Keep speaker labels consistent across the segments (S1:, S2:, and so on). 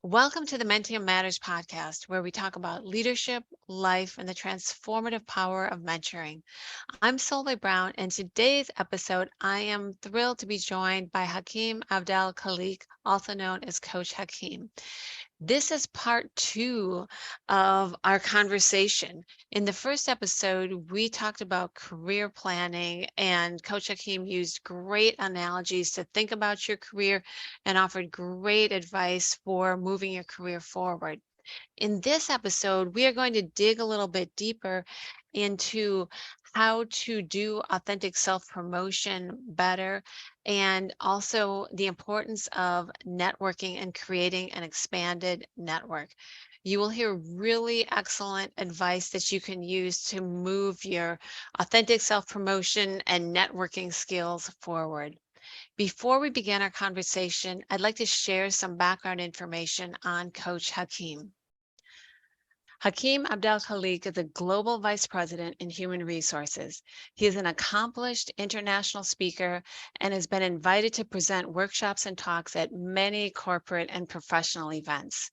S1: Welcome to the Mentoring Matters podcast, where we talk about leadership, life, and the transformative power of mentoring. I'm Solveig Brown, and today's episode, I am thrilled to be joined by Ha-Keem Abdel-Khaliq, also known as Coach Ha-Keem. This is part two of our conversation. In the first episode, we talked about career planning, and Coach Ha-Keem used great analogies to think about your career and offered great advice for moving your career forward. In this episode, we are going to dig a little bit deeper into how to do authentic self-promotion better, and also the importance of networking and creating an expanded network. You will hear really excellent advice that you can use to move your authentic self-promotion and networking skills forward. Before we begin our conversation, I'd like to share some background information on Coach Ha-Keem. Ha-Keem Abdel-Khaliq is a global vice president in human resources. He is an accomplished international speaker and has been invited to present workshops and talks at many corporate and professional events.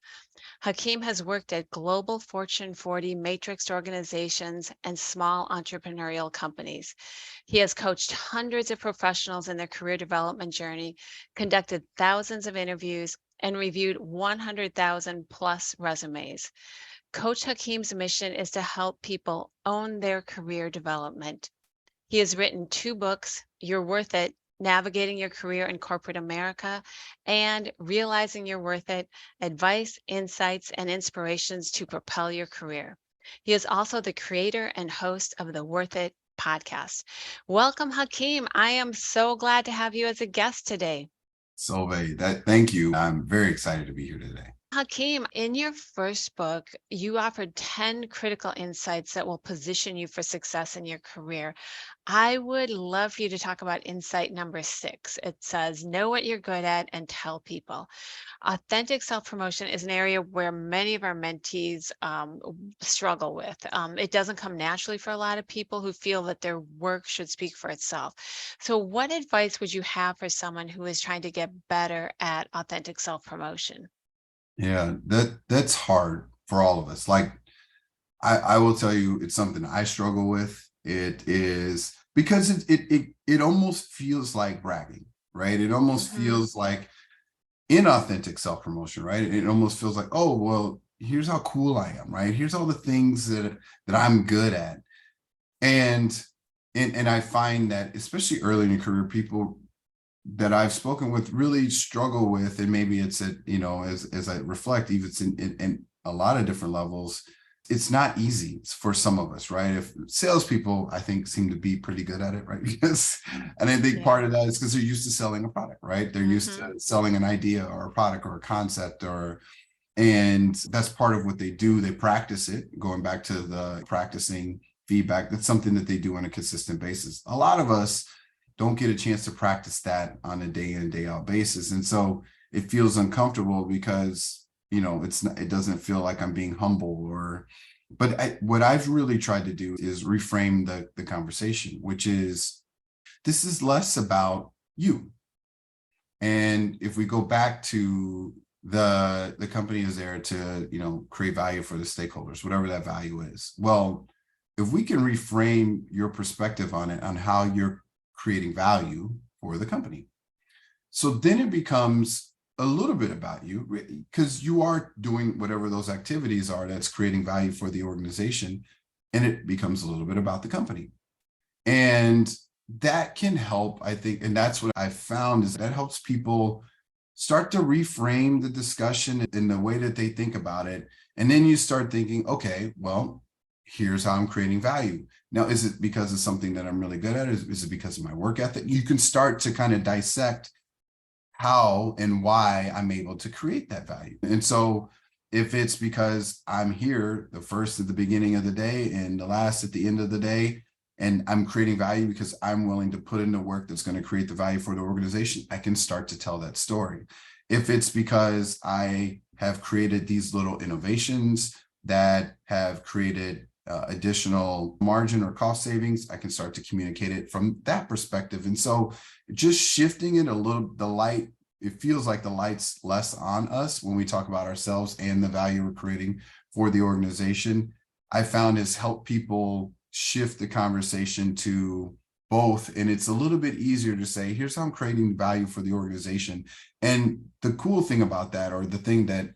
S1: Ha-Keem has worked at global Fortune 40 matrixed organizations and small entrepreneurial companies. He has coached hundreds of professionals in their career development journey, conducted thousands of interviews, and reviewed 100,000 plus resumes. Coach Ha-Keem's mission is to help people own their career development. He has written 2 books, You're Worth It, Navigating Your Career in Corporate America, and Realizing You're Worth It, Advice, Insights, and Inspirations to Propel Your Career. He is also the creator and host of the Worth It podcast. Welcome, Ha-Keem. I am so glad to have you as a guest today.
S2: Solveig, thank you. I'm very excited to be here today.
S1: Ha-Keem, in your first book, you offered 10 critical insights that will position you for success in your career. I would love for you to talk about insight number 6. It says, know what you're good at and tell people. Authentic self-promotion is an area where many of our mentees struggle with. It doesn't come naturally for a lot of people who feel that their work should speak for itself. So what advice would you have for someone who is trying to get better at authentic self-promotion?
S2: Yeah, that's hard for all of us. Like I will tell you, it's something I struggle with. It is because it almost feels like bragging, right? It almost feels like inauthentic self-promotion, right? It almost feels like, oh, well, here's how cool I am, right? Here's all the things that I'm good at. And I find that especially early in your career, people that I've spoken with really struggle with, and maybe it's as I reflect, even it's in a lot of different levels, it's not easy for some of us, right? If salespeople, I think, seem to be pretty good at it, right? Because, and I think part of that is because they're used to selling a product, right? They're used to selling an idea or a product or a concept, and that's part of what they do. They practice it, going back to the practicing feedback. That's something that they do on a consistent basis. A lot of us don't get a chance to practice that on a day in, day out basis. And so it feels uncomfortable because, it doesn't feel like I'm being humble but what I've really tried to do is reframe the conversation, which is, this is less about you. And if we go back to the company is there to, create value for the stakeholders, whatever that value is. Well, if we can reframe your perspective on it, on how you're creating value for the company. So then it becomes a little bit about you, because you are doing whatever those activities are that's creating value for the organization, and it becomes a little bit about the company. And that can help, I think, and that's what I've found, is that helps people start to reframe the discussion in the way that they think about it. And then you start thinking, okay, well, here's how I'm creating value. Now, is it because of something that I'm really good at? Is it because of my work ethic? You can start to kind of dissect how and why I'm able to create that value. And so if it's because I'm here the first at the beginning of the day and the last at the end of the day, and I'm creating value because I'm willing to put in the work that's going to create the value for the organization, I can start to tell that story. If it's because I have created these little innovations that have created additional margin or cost savings, I can start to communicate it from that perspective. And so just shifting it a little, the light it feels like the light's less on us when we talk about ourselves and the value we're creating for the organization, I found has helped people shift the conversation to both. And it's a little bit easier to say, here's how I'm creating value for the organization. And the cool thing about that, or the thing that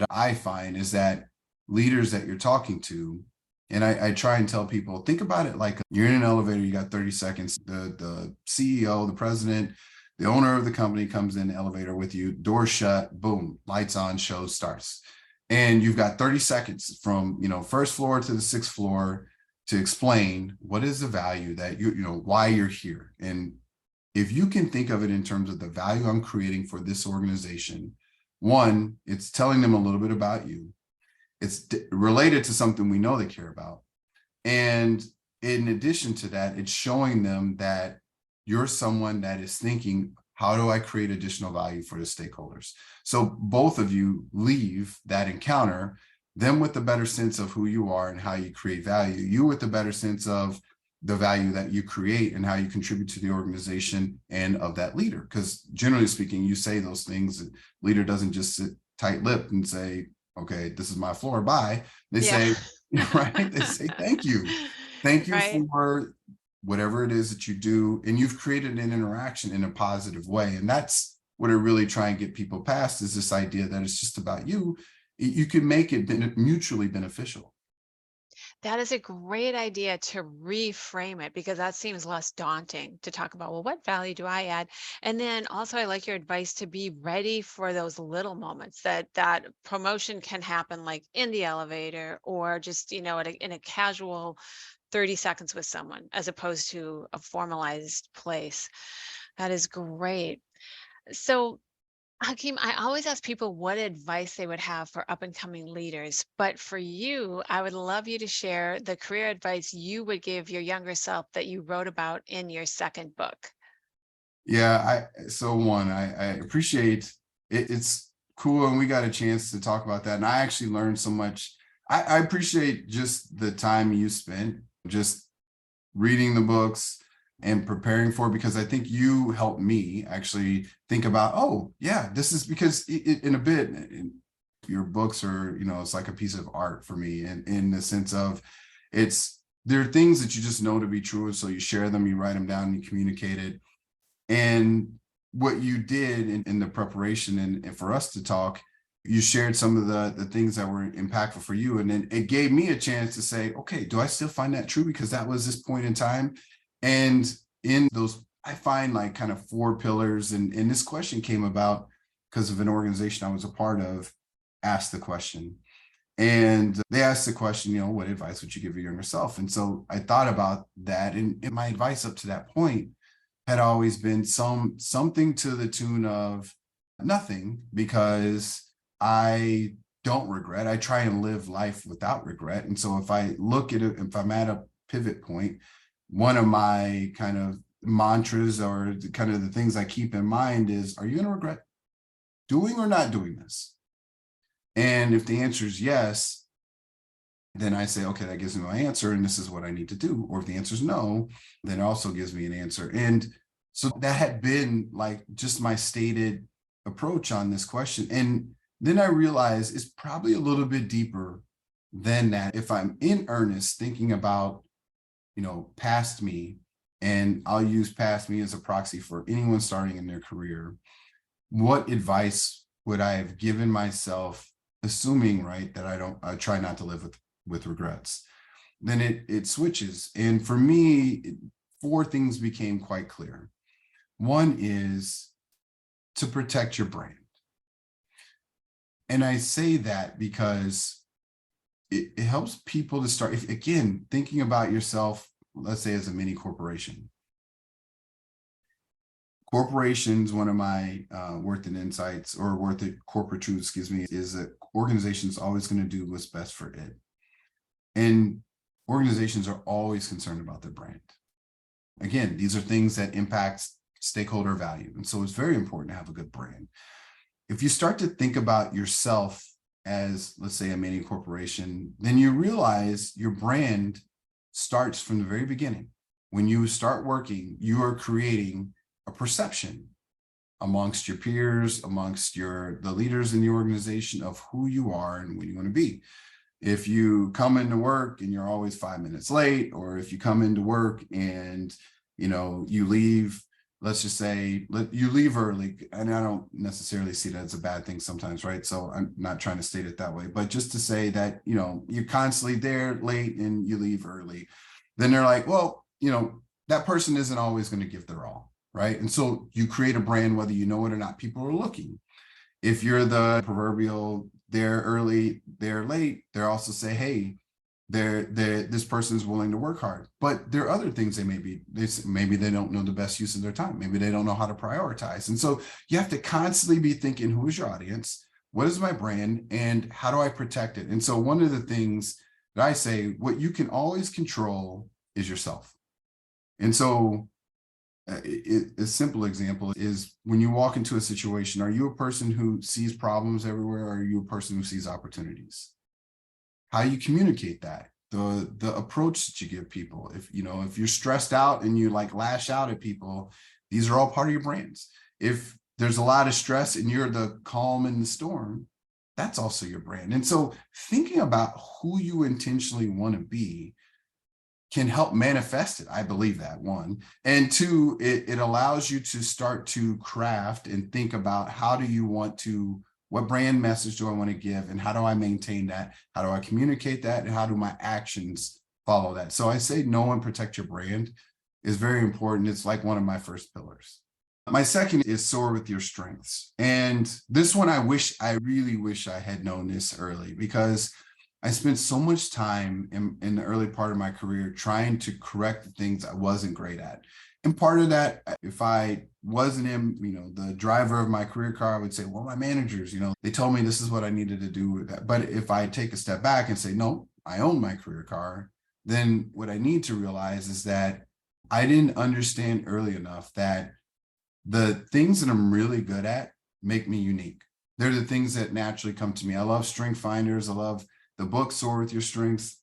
S2: I find, is that leaders that you're talking to, and I try and tell people, think about it like you're in an elevator, you got 30 seconds. The CEO, the president, the owner of the company comes in the elevator with you, doors shut, boom, lights on, show starts. And you've got 30 seconds from, first floor to the sixth floor to explain what is the value that why you're here. And if you can think of it in terms of the value I'm creating for this organization, one, it's telling them a little bit about you. It's related to something we know they care about. And in addition to that, it's showing them that you're someone that is thinking, how do I create additional value for the stakeholders? So both of you leave that encounter, them with a better sense of who you are and how you create value, you with a better sense of the value that you create and how you contribute to the organization and of that leader. Because generally speaking, you say those things, the leader doesn't just sit tight-lipped and say, okay, this is my floor, bye. They say, right? They say, thank you. Thank you
S1: Right.
S2: for whatever it is that you do. And you've created an interaction in a positive way. And that's what I really try and get people past, is this idea that it's just about you. You can make it mutually beneficial.
S1: That is a great idea to reframe it, because that seems less daunting to talk about, well, what value do I add? And then also I like your advice to be ready for those little moments, that promotion can happen like in the elevator, or just, in a casual 30 seconds with someone, as opposed to a formalized place. That is great. So Hakeem, I always ask people what advice they would have for up and coming leaders. But for you, I would love you to share the career advice you would give your younger self that you wrote about in your second book.
S2: Yeah, I appreciate it. It's cool, and we got a chance to talk about that. And I actually learned so much. I appreciate just the time you spent just reading the books and preparing for it, because I think you helped me actually think about, oh yeah, this is because in a bit, your books are, it's like a piece of art for me, in the sense of there are things that you just know to be true. So you share them, you write them down, you communicate it. And what you did in the preparation and for us to talk, you shared some of the things that were impactful for you. And then it gave me a chance to say, okay, do I still find that true? Because that was this point in time. And in those, I find like kind of 4 pillars. And this question came about because of an organization I was a part of, asked the question. And they asked the question, what advice would you give your younger self? And so I thought about that. And my advice up to that point had always been something to the tune of nothing, because I don't regret. I try and live life without regret. And so if I look at it, if I'm at a pivot point, one of my kind of mantras, or kind of the things I keep in mind, is, are you going to regret doing or not doing this? And if the answer is yes, then I say, okay, that gives me my answer, and this is what I need to do. Or if the answer is no, then it also gives me an answer. And so that had been like just my stated approach on this question. And then I realized it's probably a little bit deeper than that. If I'm in earnest thinking about, past me, and I'll use past me as a proxy for anyone starting in their career, what advice would I have given myself, assuming, right, that I try not to live with regrets? Then it switches. And for me, 4 things became quite clear. One is to protect your brand. And I say that because it helps people to start, if, again, thinking about yourself, let's say as a mini corporation. Corporations, one of my worth in insights, or worth it corporate truth, excuse me, is that organizations always going to do what's best for it. And organizations are always concerned about their brand. Again, these are things that impact stakeholder value. And so it's very important to have a good brand. If you start to think about yourself as, let's say, a mini corporation, then you realize your brand starts from the very beginning. When you start working, you are creating a perception amongst your peers, amongst the leaders in the organization of who you are and what you want to be. If you come into work and you're always 5 minutes late, or if you come into work and you leave, let's just say you leave early, and I don't necessarily see that as a bad thing sometimes, right? So I'm not trying to state it that way, but just to say that you're constantly there late and you leave early, then they're like, well, that person isn't always going to give their all, right? And so you create a brand whether you know it or not. People are looking. If you're the proverbial they're early, they're late, they're also say, hey, this person is willing to work hard. But there are other things maybe they don't know the best use of their time. Maybe they don't know how to prioritize. And so you have to constantly be thinking, who is your audience? What is my brand? And how do I protect it? And so one of the things that I say, what you can always control is yourself. And so a simple example is when you walk into a situation, are you a person who sees problems everywhere, or are you a person who sees opportunities? How you communicate that, the approach that you give people. If you're stressed out and you lash out at people, these are all part of your brands. If there's a lot of stress and you're the calm in the storm, that's also your brand. And so thinking about who you intentionally want to be can help manifest it. I believe that, one. And two, it allows you to start to craft and think about what brand message do I want to give, and how do I maintain that? How do I communicate that? And how do my actions follow that? So I say know and protect your brand is very important. It's like one of my first pillars. My second is soar with your strengths. And this one, I really wish I had known this early, because I spent so much time in the early part of my career trying to correct the things I wasn't great at. And part of that, if I wasn't in, the driver of my career car, I would say, well, my managers, they told me this is what I needed to do with that. But if I take a step back and say, no, I own my career car, then what I need to realize is that I didn't understand early enough that the things that I'm really good at make me unique. They're the things that naturally come to me. I love strength finders. I love the book Soar with Your Strengths.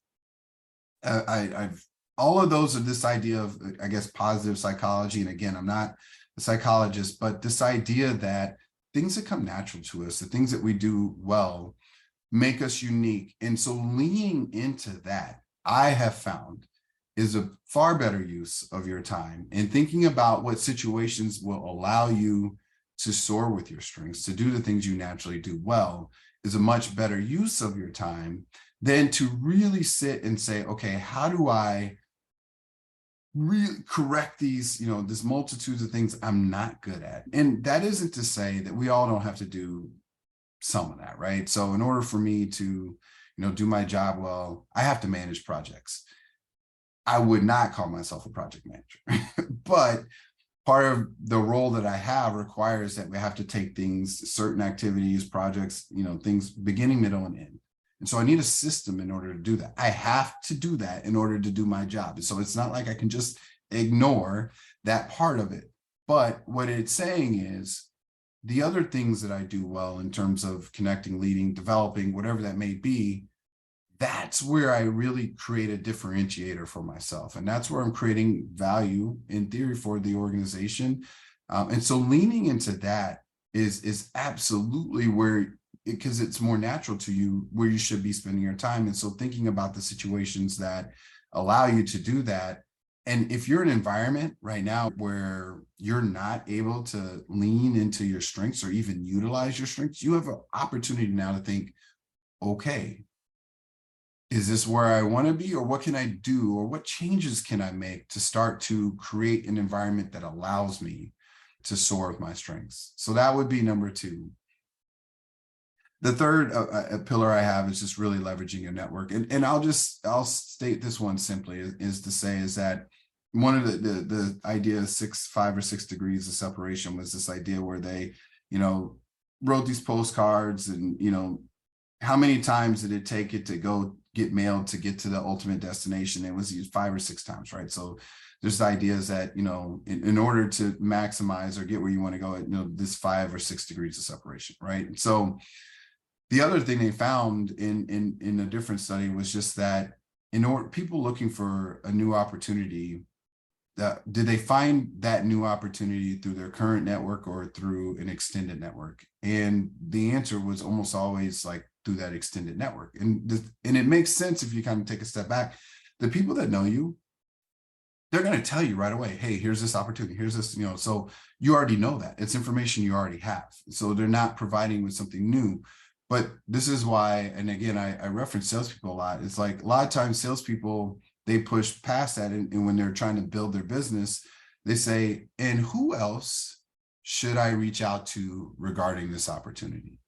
S2: I've all of those are this idea of, I guess, positive psychology. And again, I'm not a psychologist, but this idea that things that come natural to us, the things that we do well, make us unique. And so leaning into that, I have found, is a far better use of your time, and thinking about what situations will allow you to soar with your strengths, to do the things you naturally do well, is a much better use of your time than to really sit and say, okay, how do I really correct these, this multitudes of things I'm not good at? And that isn't to say that we all don't have to do some of that, right? So in order for me to, do my job well, I have to manage projects. I would not call myself a project manager, but part of the role that I have requires that we have to take things, certain activities, projects, things beginning, middle, and end. And so I need a system in order to do that. I have to do that in order to do my job. And so it's not like I can just ignore that part of it. But what it's saying is the other things that I do well in terms of connecting, leading, developing, whatever that may be, that's where I really create a differentiator for myself. And that's where I'm creating value in theory for the organization. And so leaning into that is absolutely where, because it's more natural to you, where you should be spending your time. And so thinking about the situations that allow you to do that. And if you're in an environment right now where you're not able to lean into your strengths or even utilize your strengths, you have an opportunity now to think, okay, is this where I want to be, or what can I do, or what changes can I make to start to create an environment that allows me to soar with my strengths? So that would be number two. The third pillar I have is just really leveraging your network. And I'll state this one simply is that one of the idea of 5 or 6 degrees of separation was this idea where they, wrote these postcards, and, how many times did it take it to go get mailed to get to the ultimate destination? It was used 5 or 6 times, right? So there's ideas that, in order to maximize or get where you want to go, this 5 or 6 degrees of separation, right? So the other thing they found in a different study was just that in order, people looking for a new opportunity, did they find that new opportunity through their current network or through an extended network? And the answer was almost always like through that extended network. And it makes sense if you kind of take a step back. The people that know you, they're going to tell you right away, hey, here's this opportunity, here's this, so you already know that. It's information you already have. So they're not providing with something new. But this is why, and again, I reference salespeople a lot. It's like a lot of times salespeople, they push past that. And when they're trying to build their business, they say, and who else should I reach out to regarding this opportunity?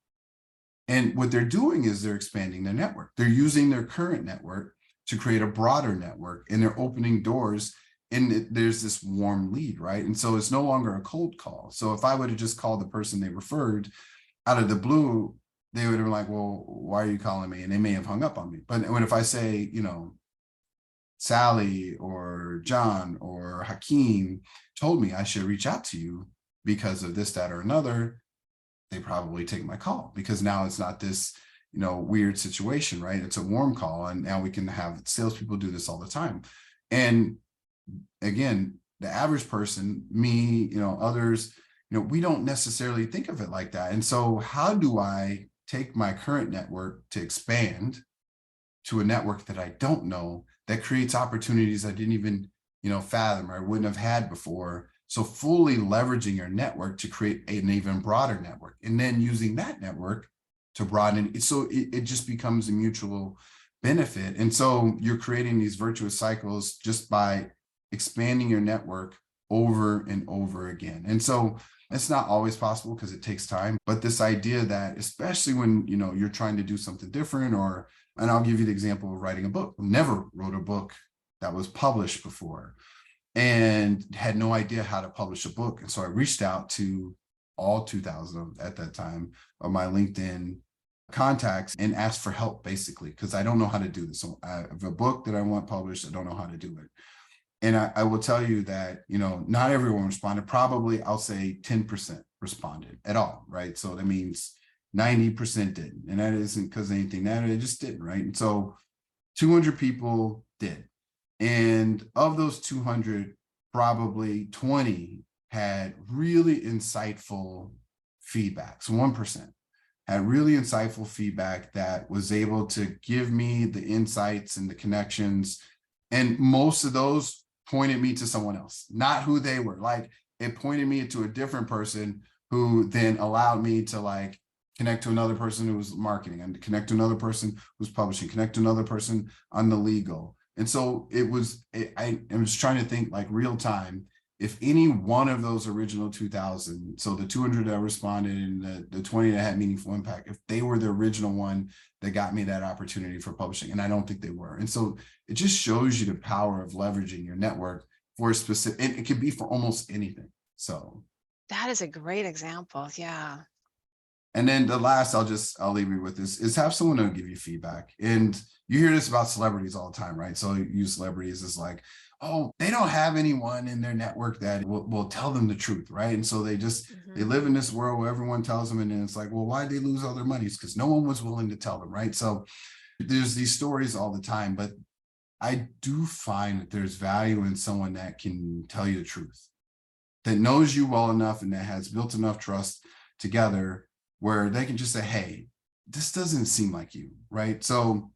S2: And what they're doing is they're expanding their network. They're using their current network to create a broader network, and they're opening doors. And there's this warm lead, right? And so it's no longer a cold call. So if I would have just called the person they referred out of the blue, they would have been like, well, why are you calling me? And they may have hung up on me. But when if I say, Sally or John or Ha-Keem told me I should reach out to you because of this, that, or another, they probably take my call, because now it's not this, weird situation, right? It's a warm call. And now we can have salespeople do this all the time. And again, the average person, me, others, we don't necessarily think of it like that. And so how do I take my current network to expand to a network that I don't know, that creates opportunities I didn't even, fathom or I wouldn't have had before? So fully leveraging your network to create an even broader network, and then using that network to broaden it. So it just becomes a mutual benefit. And so you're creating these virtuous cycles just by expanding your network over and over again. And so it's not always possible because it takes time, but this idea that, especially when, you're trying to do something different, and I'll give you the example of writing a book. Never wrote a book that was published before and had no idea how to publish a book. And so I reached out to all 2,000 at that time of my LinkedIn contacts and asked for help, basically, because I don't know how to do this. So I have a book that I want published. I don't know how to do it. And I will tell you that, not everyone responded. Probably, I'll say 10% responded at all, right? So that means 90% didn't. And that isn't because of anything, that it just didn't, right? And so 200 people did. And of those 200, probably 20 had really insightful feedback. So 1% had really insightful feedback that was able to give me the insights and the connections. And most of those pointed me to someone else, not who they were. Like, it pointed me to a different person who then allowed me to connect to another person who was marketing, and connect to another person who's publishing, connect to another person on the legal. And so I was trying to think real time, if any one of those original 2,000, so the 200 that responded and the 20 that had meaningful impact, if they were the original one that got me that opportunity for publishing. And I don't think they were. And so it just shows you the power of leveraging your network for a specific, and it could be for almost anything. So
S1: That is a great example. Yeah.
S2: and then the last, I'll leave you with this, is have someone to give you feedback. And you hear this about celebrities all the time, right? So you use celebrities as oh, they don't have anyone in their network that will tell them the truth, right? And so they live in this world where everyone tells them, and then it's well, why'd they lose all their money? It's because no one was willing to tell them, right? So there's these stories all the time, but I do find that there's value in someone that can tell you the truth, that knows you well enough and that has built enough trust together where they can just say, hey, this doesn't seem like you, right? So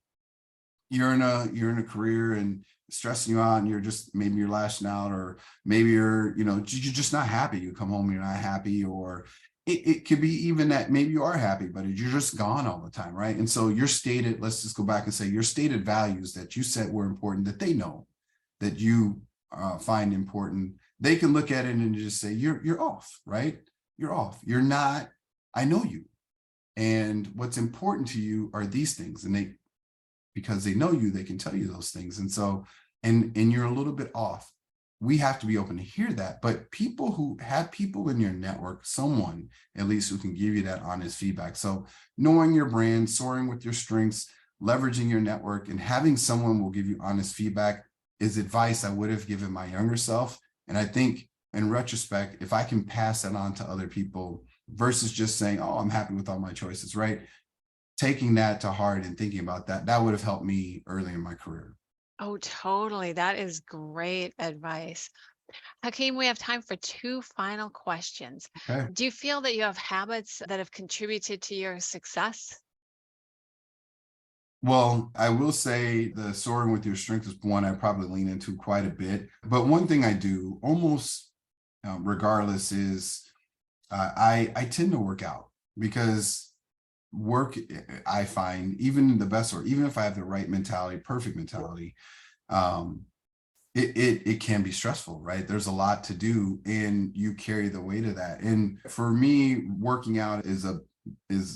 S2: you're in a career and stressing you out, and maybe you're lashing out, or maybe you're just not happy. You come home, you're not happy, or it could be even that maybe you are happy, but you're just gone all the time, right? And so let's just go back and say your stated values that you said were important, that they know that you find important, they can look at it and just say, you're off, right? You're off. You're not, I know you. And what's important to you are these things. And because they know you, they can tell you those things. And so, and you're a little bit off. We have to be open to hear that. But people who have people in your network, someone at least who can give you that honest feedback. So knowing your brand, soaring with your strengths, leveraging your network, and having someone will give you honest feedback is advice I would have given my younger self. And I think in retrospect, if I can pass that on to other people versus just saying, oh, I'm happy with all my choices, right? Taking that to heart and thinking about that would have helped me early in my career.
S1: Oh, totally. That is great advice. Ha-Keem, we have time for two final questions.
S2: Okay.
S1: Do you feel that you have habits that have contributed to your success?
S2: Well, I will say the soaring with your strength is one I probably lean into quite a bit. But one thing I do almost regardless is I tend to work out because work, I find even the best, or even if I have the right mentality, perfect mentality, um, it can be stressful, right? There's a lot to do and you carry the weight of that. And for me, working out is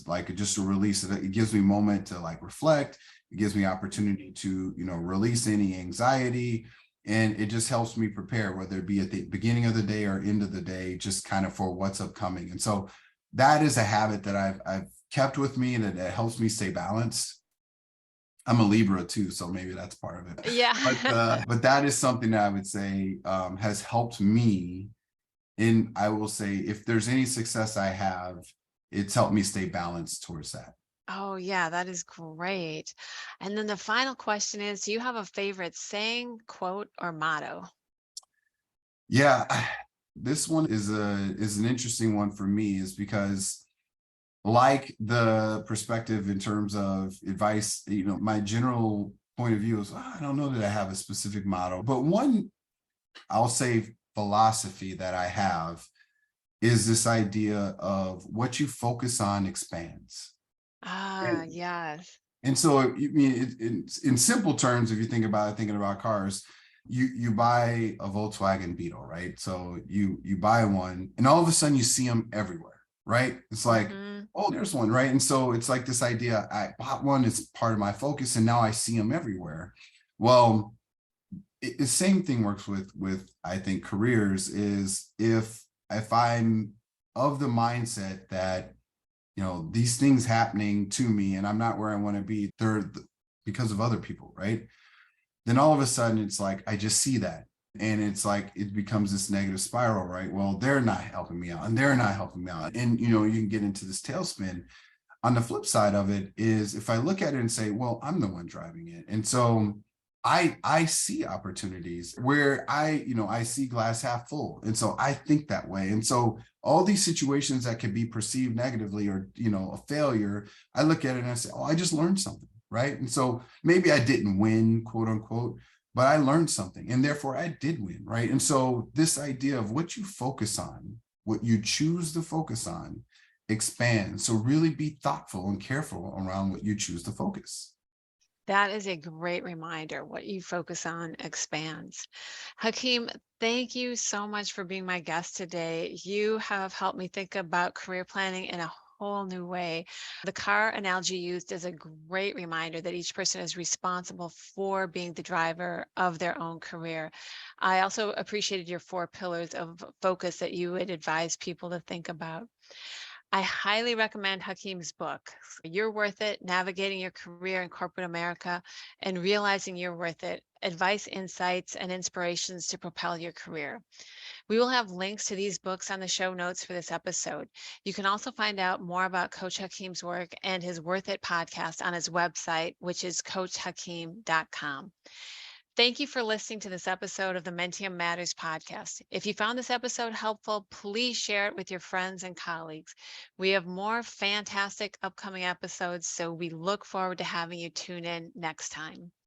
S2: like just a release. It gives me a moment to like reflect. It gives me opportunity to, release any anxiety. And it just helps me prepare, whether it be at the beginning of the day or end of the day, just kind of for what's upcoming. And so that is a habit that I've kept with me, and it helps me stay balanced. I'm a Libra too, so maybe that's part of it.
S1: Yeah.
S2: But that is something that I would say has helped me. And I will say, if there's any success I have, it's helped me stay balanced towards that.
S1: Oh, yeah, that is great. And then the final question is, do you have a favorite saying, quote, or motto?
S2: Yeah, this one is an interesting one for me, is because like the perspective in terms of advice, my general point of view is, I don't know that I have a specific motto, but one I'll say philosophy that I have is this idea of what you focus on expands.
S1: Ah,
S2: And,
S1: yes.
S2: and so, I mean, in simple terms, if you think about it, thinking about cars, you buy a Volkswagen Beetle, right? So you buy one, and all of a sudden you see them everywhere, right? It's like,
S1: Hmm.
S2: oh, there's one, right? And so it's like this idea: I bought one, it's part of my focus, and now I see them everywhere. Well, the same thing works with I think careers. Is if I'm of the mindset that these things happening to me and I'm not where I want to be, they're because of other people, right? Then all of a sudden it's like I just see that, and it's like it becomes this negative spiral, right? Well, they're not helping me out and they're not helping me out, and you can get into this tailspin. On the flip side of it is, if I look at it and say, well, I'm the one driving it, and so I see opportunities where I see glass half full, and so I think that way. And so all these situations that could be perceived negatively, or a failure, I look at it and I say, oh, I just learned something, right? And so maybe I didn't win, quote unquote, but I learned something, and therefore I did win, right? And so this idea of what you focus on, what you choose to focus on, expand. So really be thoughtful and careful around what you choose to focus.
S1: That is a great reminder. What you focus on expands. Ha-Keem, thank you so much for being my guest today. You have helped me think about career planning in a whole new way. The car analogy used is a great reminder that each person is responsible for being the driver of their own career. I also appreciated your four pillars of focus that you would advise people to think about. I highly recommend Ha-Keem's book. You're Worth It, Navigating Your Career in Corporate America and Realizing You're Worth It, Advice, Insights, and Inspirations to Propel Your Career. We will have links to these books on the show notes for this episode. You can also find out more about Coach Ha-Keem's work and his Worth It podcast on his website, which is coachhakeem.com. Thank you for listening to this episode of the Mentium Matters podcast. If you found this episode helpful, please share it with your friends and colleagues. We have more fantastic upcoming episodes, so we look forward to having you tune in next time.